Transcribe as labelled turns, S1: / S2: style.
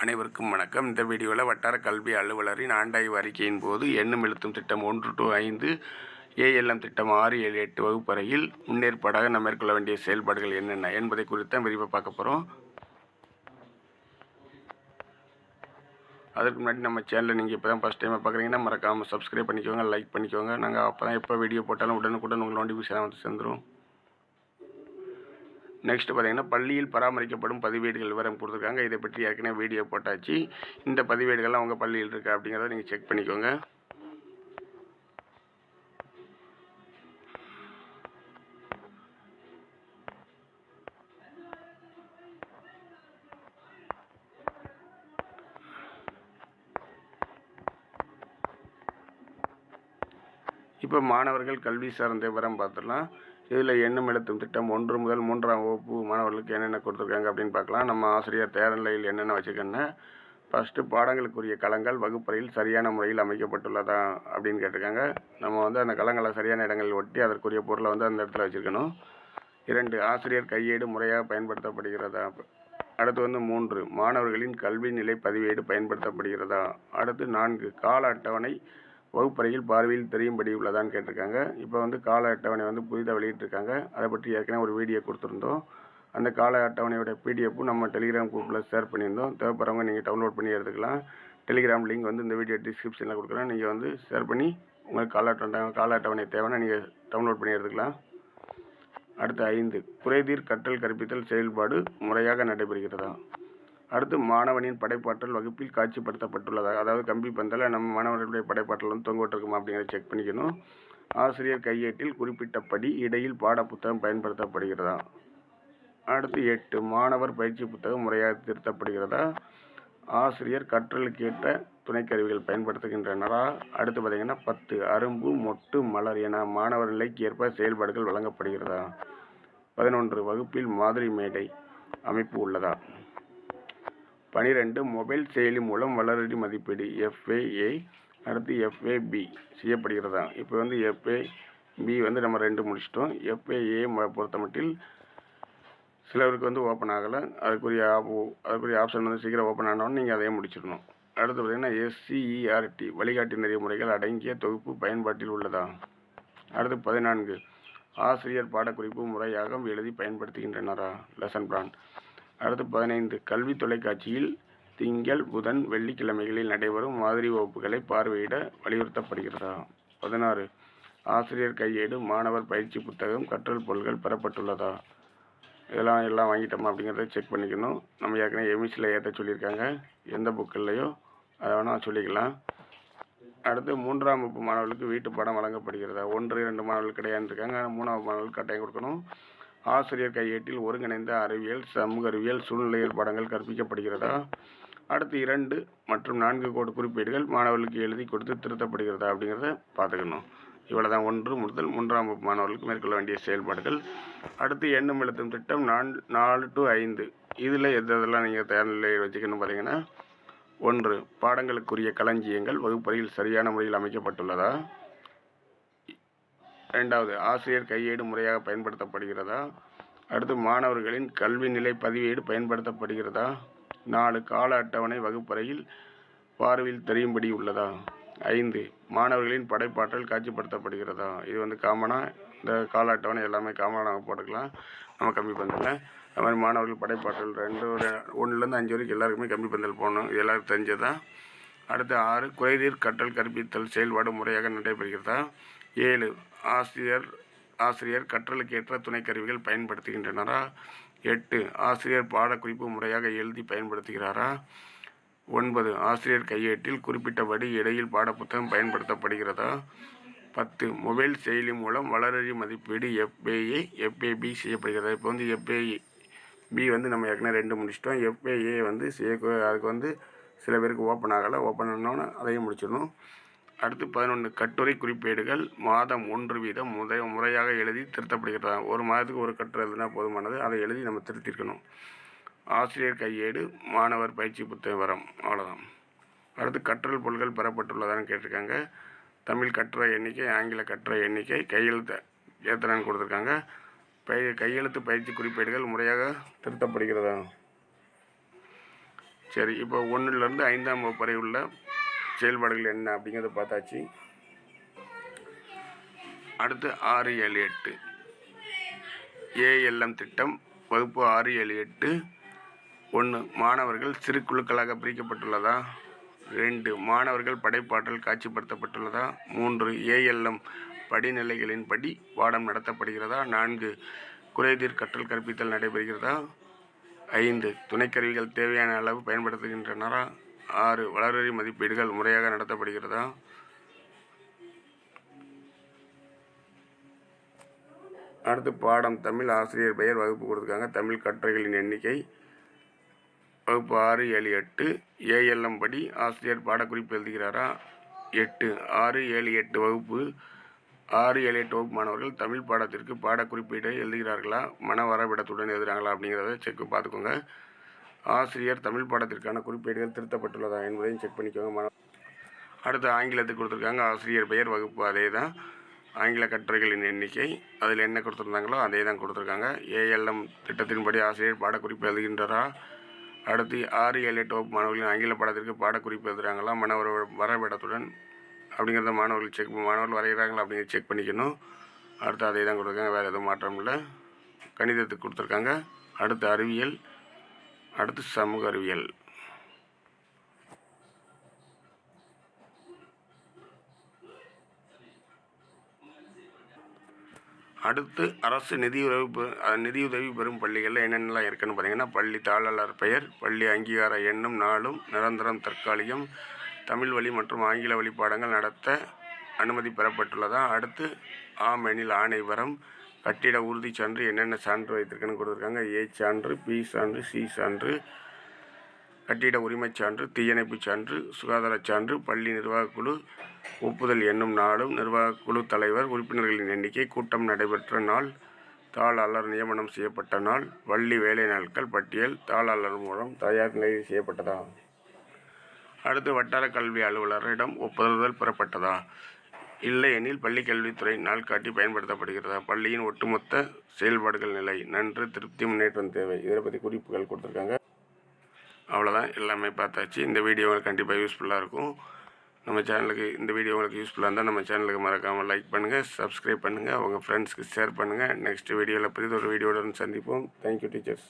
S1: அனைவருக்கும் வணக்கம். இந்த வீடியோவில் வட்டார கல்வி அலுவலரின் ஆண்டாய்வு அறிக்கையின் போது எண்ணும் எழுத்தும் திட்டம் 1 to 5 ஏஎல்எம் திட்டம் 6, 7, 8 வகுப்பறையில் முன்னேற்பாடாக நாம் மேற்கொள்ள வேண்டிய செயல்பாடுகள் என்னென்ன என்பதை குறித்து விரிவாக பார்க்க போகிறோம். அதுக்கு முன்னாடி நம்ம சேனலை நீங்கள் இப்போ தான் ஃபஸ்ட் டைமாக பார்க்குறீங்கன்னா மறக்காமல் சப்ஸ்கிரைப் பண்ணிக்கோங்க, லைக் பண்ணிக்கோங்க. நாங்கள் அப்போ தான் எப்போ வீடியோ போட்டாலும் உடனுக்குடன் உங்கள் நோட்டிஃபிகேஷன் வந்து சேர்ந்துடும். நெக்ஸ்ட் பார்த்தீங்கன்னா பள்ளியில் பராமரிக்கப்படும் பதிவேடுகள் விவரம் கொடுத்துருக்காங்க. இதை பற்றி ஏற்கனவே வீடியோ போட்டாச்சு. இந்த பதிவேடுகள்லாம் உங்கள் பள்ளியில் இருக்கா அப்படிங்கிறத நீங்கள் செக் பண்ணிக்கோங்க. இப்போ மாணவர்கள் கல்வி சார்ந்த விவரம் பார்த்துடலாம். இதில் எண்ணும் எழுத்தும் திட்டம் 1 முதல் 3ஆம் வகுப்பு மாணவர்களுக்கு என்னென்ன கொடுத்துருக்காங்க அப்படின்னு பார்க்கலாம். நம்ம ஆசிரியர் தயார் நிலையில் என்னென்ன வச்சுருக்கேன்னா, ஃபஸ்ட்டு பாடங்களுக்குரிய களங்கள் வகுப்பறையில் சரியான முறையில் அமைக்கப்பட்டுள்ளதா அப்படின்னு கேட்டிருக்காங்க. நம்ம அந்த களங்களை சரியான இடங்களில் ஒட்டி அதற்குரிய பொருளை அந்த இடத்துல வச்சுருக்கணும். 2, ஆசிரியர் கையேடு முறையாக பயன்படுத்தப்படுகிறதா. அடுத்து 3, மாணவர்களின் கல்வி நிலை பதிவேடு பயன்படுத்தப்படுகிறதா. அடுத்து 4, கால அட்டவணை வகுப்பறையில் பார்வையில் தெரியும்படி உள்ளதான்னு கேட்டிருக்காங்க. இப்போ கால அட்டவணை புதிதாக வெளியிட்டிருக்காங்க. அதை பற்றி ஏற்கனவே ஒரு வீடியோ கொடுத்துருந்தோம். அந்த கால அட்டவணையோட பிடிஎஃப்பும் நம்ம டெலிகிராம் குரூப்பில் ஷேர் பண்ணியிருந்தோம். தேவைப்படுறவங்க நீங்கள் டவுன்லோட் பண்ணி எடுத்துக்கலாம். டெலிகிராம் லிங்க் இந்த வீடியோ டிஸ்கிரிப்ஷனில் கொடுக்குறேன். நீங்கள் ஷேர் பண்ணி உங்களுக்கு கால அட்டவணை தேவைன்னா நீங்கள் டவுன்லோட் பண்ணி எடுத்துக்கலாம். அடுத்து 5, குறைதீர் கற்றல் கற்பித்தல் செயல்பாடு முறையாக நடைபெறுகிறதா. அடுத்து மாணவனின் படைப்பாற்றல் வகுப்பில் காட்சிப்படுத்தப்பட்டுள்ளதா. அதாவது கம்பி பந்தல நம்ம மாணவர்களுடைய படைப்பாற்றல் தொங்கோட்டிருக்குமா அப்படிங்கிறத செக் பண்ணிக்கணும். ஆசிரியர் கையேட்டில் குறிப்பிட்டபடி இடையில் பாட புத்தகம் பயன்படுத்தப்படுகிறதா. அடுத்து 8, மாணவர் பயிற்சி புத்தகம் முறையாக திருத்தப்படுகிறதா. ஆசிரியர் கற்றலுக்கேற்ற துணைக்கருவிகள் பயன்படுத்துகின்றனரா. அடுத்து பார்த்தீங்கன்னா 10, அரும்பு மொட்டு மலர் என மாணவர் நிலைக்கு ஏற்ப செயல்பாடுகள் வழங்கப்படுகிறதா. 11, வகுப்பில் மாதிரி மேடை அமைப்பு உள்ளதா. 12, மொபைல் செயலி மூலம் வளரடி மதிப்பீடு FAA அடுத்து FAB செய்யப்படுகிறதா. இப்போ FAB நம்ம 2 முடிச்சிட்டோம். FAA பொறுத்தமட்டில் சிலருக்கு ஓப்பன் ஆகலை. அதுக்குரிய ஆப்ஷன் சீக்கிரம் ஓப்பன் ஆனோன்னு நீங்கள் அதையே முடிச்சிடணும். அடுத்து பார்த்தீங்கன்னா SCERT வழிகாட்டி நெறிமுறைகள் அடங்கிய தொகுப்பு பயன்பாட்டில் உள்ளதா. அடுத்து 14, ஆசிரியர் பாடக்குறிப்பு முறையாக எழுதி பயன்படுத்துகின்றனரா. Lesson plan. அடுத்து 15, கல்வி தொலைக்காட்சியில் திங்கள் புதன் வெள்ளிக்கிழமைகளில் நடைபெறும் மாதிரி வகுப்புகளை பார்வையிட வலியுறுத்தப்படுகிறதா. 16, ஆசிரியர் கையேடு மாணவர் பயிற்சி புத்தகம் கற்றல் பொருட்கள் பெறப்பட்டுள்ளதா. எல்லாம் வாங்கிட்டோமா அப்படிங்கிறத செக் பண்ணிக்கணும். நம்ம ஏற்கனவே எமிஸில் ஏற்ற சொல்லியிருக்காங்க. எந்த புக்கில்லையோ அதை வேணால் சொல்லிக்கலாம். அடுத்து 3ஆம் வகுப்பு மாணவர்களுக்கு வீட்டு பாடம் வழங்கப்படுகிறதா. 1, 2 மாணவர்கள் கிடையாது இருக்காங்க. 3ஆம் மாணவர்களுக்கு கட்டாயம் கொடுக்கணும். ஆசிரியர் கையேட்டில் ஒருங்கிணைந்த அறிவியல் சமூக அறிவியல் சூழ்நிலையல் பாடங்கள் கற்பிக்கப்படுகிறதா. அடுத்து 2 மற்றும் 4 கோடு குறிப்பீடுகள் மாணவர்களுக்கு எழுதி கொடுத்து திருத்தப்படுகிறதா அப்படிங்கிறத பார்த்துக்கணும். இவ்வளோதான் 1 முதல் 3ஆம் வகுப்பு மாணவர்களுக்கு மேற்கொள்ள வேண்டிய செயல்பாடுகள். அடுத்து எண்ணும் எழுத்தும் திட்டம் 4 to 5 இதில் எதெல்லாம் நீங்கள் தயார் நிலையில் வச்சுக்கணும் பார்த்தீங்கன்னா, 1, பாடங்களுக்குரிய களஞ்சியங்கள் வகுப்பறையில் சரியான முறையில் அமைக்கப்பட்டுள்ளதா. 2வது, ஆசிரியர் கையேடு முறையாக பயன்படுத்தப்படுகிறதா. அடுத்து மாணவர்களின் கல்வி நிலை பதிவேடு பயன்படுத்தப்படுகிறதா. 4, கால அட்டவணை வகுப்பறையில் பார்வையில் தெரியும்படி உள்ளதா. 5, மாணவர்களின் படைப்பாற்றல் காட்சிப்படுத்தப்படுகிறதா. இது காமனாக இந்த கால அட்டவணை எல்லாமே காமனாக நாங்கள் போட்டுக்கலாம். நம்ம கம்மி பந்தல் அது மாதிரி மாணவர்கள் படைப்பாற்றல் 1லேருந்து 5 வரைக்கும் எல்லாருக்குமே கம்மி பந்தல் போகணும். இது எல்லாருக்கும் தெரிஞ்சதான். அடுத்து 6, குறைதீர் கற்றல் கற்பித்தல் செயல்பாடு முறையாக நடைபெறுகிறதா. 7, ஆசிரியர் கற்றலுக்கேற்ற துணைக்கருவிகள் பயன்படுத்துகின்றனரா. 8, ஆசிரியர் பாடக்குறிப்பு முறையாக எழுதி பயன்படுத்துகிறாரா. 9, ஆசிரியர் கையேட்டில் குறிப்பிட்டபடி இடையில் பாடப்புத்தகம் பயன்படுத்தப்படுகிறதா. 10, மொபைல் செயலி மூலம் வளரடி மதிப்பீடு FAB செய்யப்படுகிறதா. இப்போ FAB நம்ம ஏற்கனவே 2 முடிச்சிட்டோம். FAA அதுக்கு சில பேருக்கு ஓப்பன் ஆகலை. ஓப்பன் ஆனோன்னு அதையும் முடிச்சிடணும். அடுத்து 11, கட்டுரை குறிப்பேடுகள் மாதம் 1 வீதம் முறையாக எழுதி திருத்தப்படுகிறதா. ஒரு மாதத்துக்கு ஒரு கட்டுரை எழுதினா போதுமானது. அதை எழுதி நம்ம திருத்திருக்கணும். ஆசிரியர் கையேடு மாணவர் பயிற்சி புத்தக விவரம் அவ்வளோதான். அடுத்து கற்றல் பொருட்கள் பெறப்பட்டுள்ளதான்னு கேட்டிருக்காங்க. தமிழ் கட்டுரை எண்ணிக்கை, ஆங்கில கட்டுரை எண்ணிக்கை, கையெழுத்து எத்தனைன்னு கொடுத்துருக்காங்க. கையெழுத்து பயிற்சி குறிப்பேடுகள் முறையாக திருத்தப்படுகிறதா. சரி, இப்போ 1லேருந்து 5ஆம் வகுப்பு வரை உள்ள செயல்பாடுகள் என்ன அப்படிங்கிறத பார்த்தாச்சு. அடுத்து 6, 7, 8 ALM திட்டம் வகுப்பு 6, 7, 8. 1. மாணவர்கள் சிறு குழுக்களாக பிரிக்கப்பட்டுள்ளதா? 2. மாணவர்கள் படைப்பாற்றல் காட்சிப்படுத்தப்பட்டுள்ளதா? 3. ALM படிநிலைகளின்படி பாடம் நடத்தப்படுகிறதா? 4. குறைதீர் கற்றல் கற்பித்தல் நடைபெறுகிறதா? 5. துணைக்கருவிகள் தேவையான அளவு பயன்படுத்துகின்றனரா? 6. வளர்வரி மதிப்பீடுகள் முறையாக நடத்தப்படுகிறதா? அடுத்து பாடம் தமிழ். ஆசிரியர் பெயர், வகுப்பு கொடுத்துருக்காங்க. தமிழ் கட்டுரைகளின் எண்ணிக்கை வகுப்பு 6, 7, 8. ALM படி ஆசிரியர் பாடக்குறிப்பு எழுதுகிறாரா? 8. 6, 7, 8 வகுப்பு 6, 7, 8 வகுப்பு மாணவர்கள் தமிழ் பாடத்திற்கு பாடக்குறிப்பீடை எழுதுகிறார்களா? மன வரைபடத்துடன் எழுதுகிறாங்களா அப்படிங்கிறத பார்த்துக்கோங்க. ஆசிரியர் தமிழ் பாடத்திற்கான குறிப்பீடுகள் திருத்தப்பட்டுள்ளதா என்பதையும் செக் பண்ணிக்கோங்க. அடுத்து ஆங்கிலத்துக்கு கொடுத்துருக்காங்க. ஆசிரியர் பெயர், வகுப்பு அதே தான். ஆங்கில கட்டுரைகளின் எண்ணிக்கை அதில் என்ன கொடுத்துருந்தாங்களோ அதே தான் கொடுத்துருக்காங்க. ALM திட்டத்தின்படி ஆசிரியர் பாடக்குறிப்பு எழுதுகின்றாரா? அடுத்து 6, 7, 8 வகுப்பு மாணவர்களின் ஆங்கில பாடத்திற்கு பாடக்குறிப்பு எழுதுகிறாங்களா மன வரைபடத்துடன் அப்படிங்கிறத மாணவர்கள் வரைகிறாங்களா அப்படிங்கிறத செக் பண்ணிக்கணும். அடுத்து அதே தான் கொடுத்துருக்காங்க, வேறு எதுவும் மாற்றம் இல்லை. கணிதத்துக்கு கொடுத்துருக்காங்க. அடுத்து அறிவியல், அடுத்து சமூக அறிவியல். அடுத்து அரசு நிதியுதவி பெறும் பள்ளிகளில் என்னென்னலாம் இருக்குன்னு பார்த்தீங்கன்னா, பள்ளி தாளாளர் பெயர், பள்ளி அங்கீகார எண்ணும் நாளும், நிரந்தரம் தற்காலிகம், தமிழ் வழி மற்றும் ஆங்கில வழி பாடங்கள் நடத்த அனுமதி பெறப்பட்டுள்ளதா? அடுத்து ஆம் எனில் ஆணை வரம், கட்டிட உறுதி சான்று என்னென்ன சான்று வைத்திருக்குன்னு கொடுத்துருக்காங்க. A சான்று, B சான்று, C சான்று, கட்டிட உரிமைச் சான்று, தீயணைப்பு சான்று, சுகாதாரச் சான்று, பள்ளி நிர்வாகக்குழு ஒப்புதல் என்னும் நாளும், நிர்வாகக்குழு தலைவர், உறுப்பினர்களின் எண்ணிக்கை, கூட்டம் நடைபெற்ற நாள், தாளாளர் நியமனம் செய்யப்பட்ட நாள், பள்ளி வேலை நாட்கள் பட்டியல் தாளாளர் மூலம் தயார் நிலையில் செய்யப்பட்டதா? அடுத்து வட்டார கல்வி அலுவலரிடம் ஒப்புதல் பெறப்பட்டதா? இல்லை எனில் பள்ளி கல்வித்துறை நாள்காட்டி பயன்படுத்தப்படுகிறதா? பள்ளியின் ஒட்டுமொத்த செயல்பாடுகள் நிலை, நன்று, திருப்தி, முன்னேற்றம் தேவை. இதை பற்றி குறிப்புகள் கொடுத்துருக்காங்க. அவ்வளோதான், எல்லாமே பார்த்தாச்சு. இந்த வீடியோ உங்களுக்கு கண்டிப்பாக யூஸ்ஃபுல்லாக இருக்கும். நம்ம சேனலுக்கு இந்த வீடியோ உங்களுக்கு யூஸ்ஃபுல்லாக இருந்தால் நம்ம சேனலுக்கு மறக்காமல் லைக் பண்ணுங்கள், சப்ஸ்கிரைப் பண்ணுங்கள், உங்கள் ஃப்ரெண்ட்ஸ்க்கு ஷேர் பண்ணுங்கள். நெக்ஸ்ட் வீடியோவில் புதிய ஒரு வீடியோவுடன் சந்திப்போம். Thank you teachers.